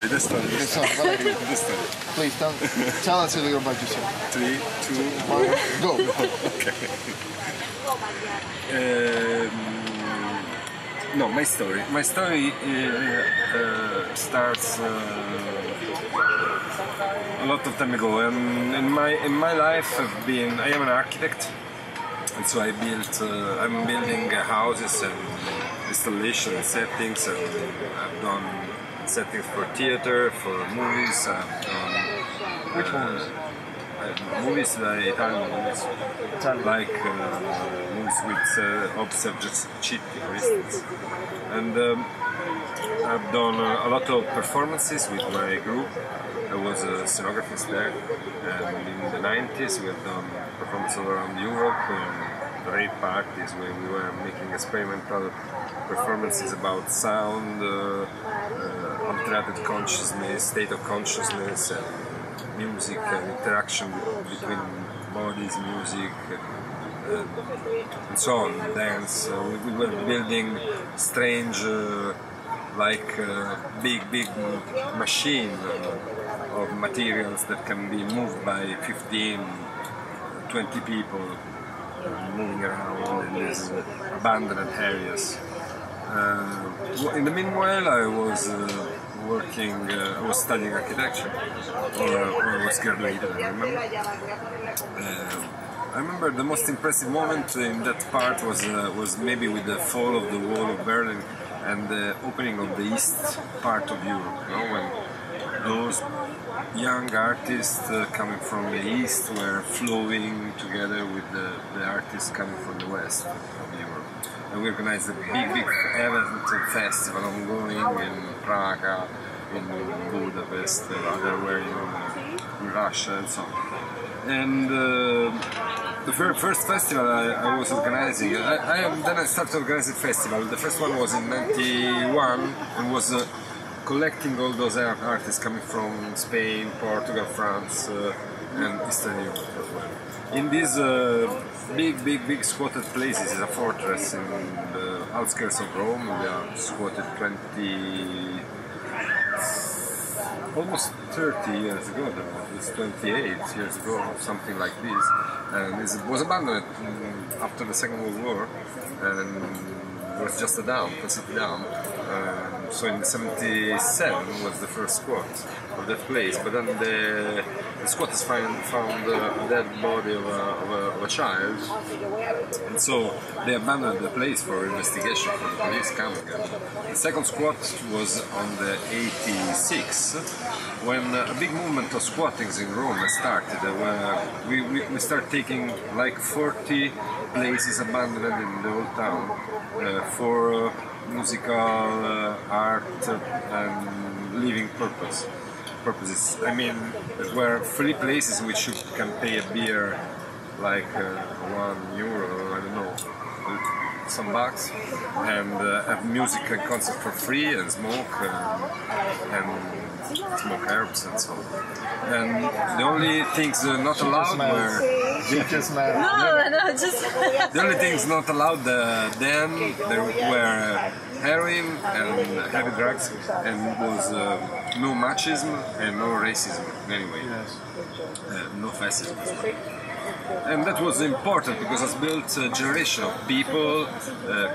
Valerio. Please tell us a little about yourself. 3, 2, 1, go. Okay. No, my story. My story starts a lot of time ago. In my life, I am an architect, and so I'm building houses and installation settings, and I've done settings for theater, for movies. Which ones? Movies like Italian movies, like movies with subjects cheating, for instance. And I've done a lot of performances with my group. I was a scenographer there, and in the 90s we have done performances all around Europe, rave parties where we were making experimental performances about sound, altered consciousness, state of consciousness, and music and interaction between bodies, music, and so on, dance. We were building strange, big machine of materials that can be moved by 15, 20 people moving around in these abandoned areas. In the meanwhile, I was I was studying architecture, or I was graduated, I remember. I remember the most impressive moment in that part was maybe with the fall of the wall of Berlin and the opening of the east part of Europe, you know, when those young artists coming from the east were flowing together with the artists coming from the west of Europe. And we organized a big event, festival ongoing in Prague, in Budapest, otherwhere in Russia and so on. And the first festival I was organizing, then I started organizing festival. The first one was in '91 and was collecting all those artists coming from Spain, Portugal, France, and Eastern Europe as well. In these big squatted places, it's a fortress in the outskirts of Rome. We are squatted almost 30 years ago now. It's 28 years ago, something like this. And it was abandoned after the Second World War, and it was just a city down. So in '77 was the first squat of that place, but then the squatters found a dead body of a child, and so they abandoned the place for investigation, for the police coming. And the second squat was on the '86, when a big movement of squattings in Rome started, where we started taking like 40 places abandoned in the old town for musical, art, and living purposes. I mean, there were free places which you can pay a beer like €1, I don't know, some bucks, and have music and concert for free, and smoke herbs and so on. And the only things not allowed were the only things not allowed then there were heroin and heavy drugs, and was no machismo and no racism anyway. No fascism as well. And that was important because it's built a generation of people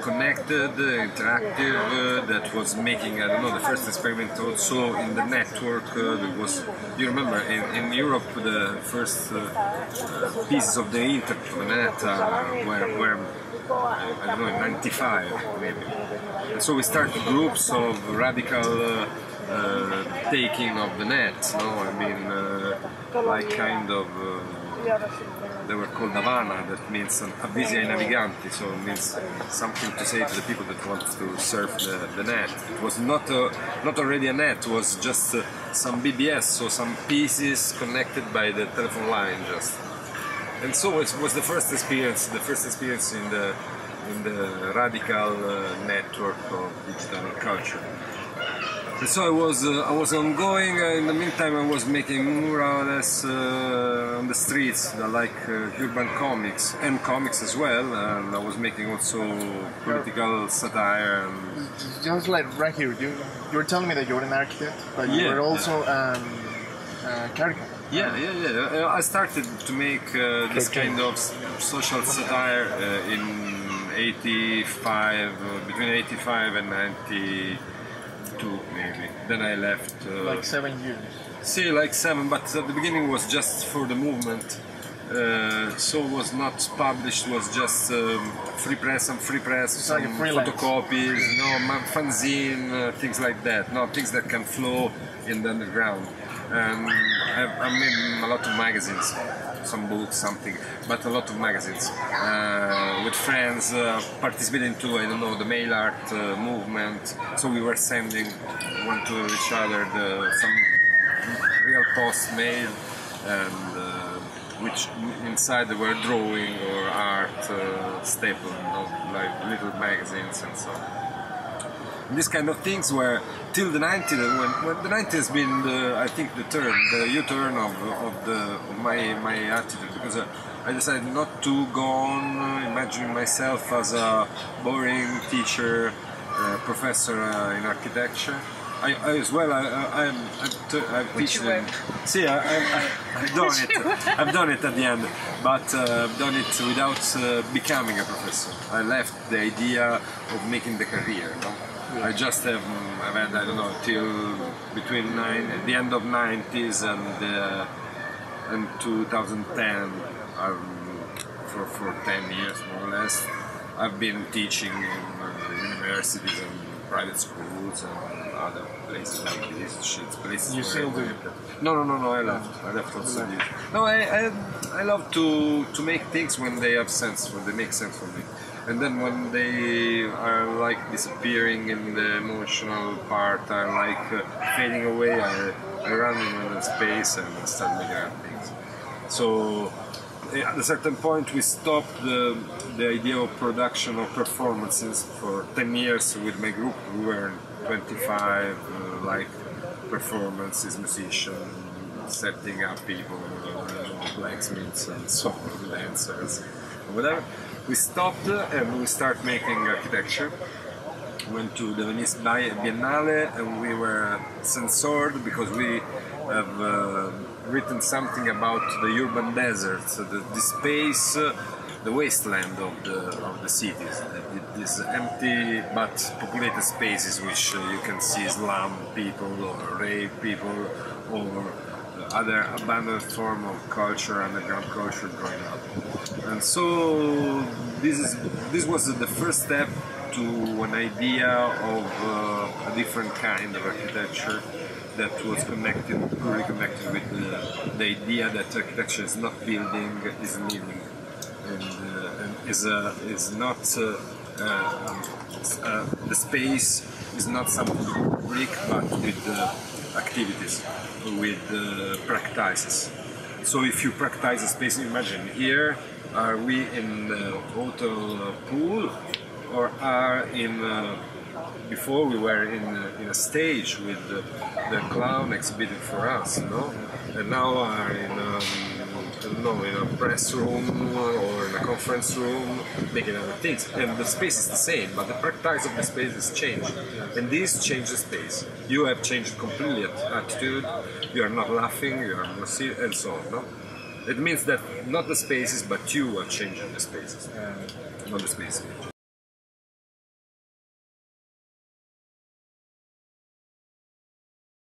connected, interactive, that was making, I don't know, the first experiment also in the network. That was, you remember, in Europe the first pieces of the internet were I don't know, in '95 maybe. And so we started groups of radical taking of the net, no? I mean, like kind of, they were called Havana, that means avvisi ai naviganti, so it means something to say to the people that want to surf the net. It was not already a net, it was just some BBS, so some pieces connected by the telephone line just. And so it was the first experience in the radical network of digital culture. And so I was ongoing. In the meantime, I was making murals on the streets, like urban comics and comics as well. And I was making also political satire. And just like right here, You were telling me that you're an architect, but you Yeah, were also caricaturist. Yeah. I started to make this kind of social satire in 85, between 85 and 92 maybe. Then I left. Like 7 years. See, like 7, but at the beginning was just for the movement. So was not published, was just free press, some like a freelance. photocopies, fanzine, things like that, things that can flow in the underground. And I made a lot of magazines, some books, something, but a lot of magazines with friends, participating to, I don't know, the mail art movement. So we were sending one to each other some real post mail, and which inside they were drawing or art staple, like little magazines and so on. And these kind of things were till the 90s, when the 90s has been, I think, the U-turn of my attitude, because I decided not to go on imagining myself as a boring teacher, professor in architecture. I as well. I teach them. See, I've done it. I've done it at the end, but I've done it without becoming a professor. I left the idea of making the career. No? Yeah. I just have. I've had, I don't know, till between the end of 90s and 2010. For 10 years more or less, I've been teaching in universities and private schools and other places like these places. You still do? No, I left also. No, I love to make things when they have sense, when they make sense for me. And then when they are like disappearing in the emotional part, are like fading away, I run in a space and start making other things. So at a certain point we stopped the idea of production of performances for 10 years with my group. We were 25 like performances, musicians, setting up people, blacksmiths and so on, dancers, whatever. We stopped and we started making architecture. Went to the Venice Biennale and we were censored because we have written something about the urban deserts, the space, the wasteland of the cities, these empty but populated spaces which you can see slum people or rape people or other abandoned form of culture, underground culture growing up. And so this was the first step to an idea of a different kind of architecture that was really connected with the idea that architecture is not building, is living, and is not the space is not something brick, but with activities, with practices. So if you practice a space, imagine here, are we in the hotel pool, or are in before we were in a stage with the clown exhibited for us, no? And now are in in a press room or in a conference room, making other things. And the space is the same, but the practice of the space is changed. And this changes the space. You have changed completely attitude. You are not laughing. You are more serious, and so on. No? It means that not the spaces, but you are changing the spaces, not the space.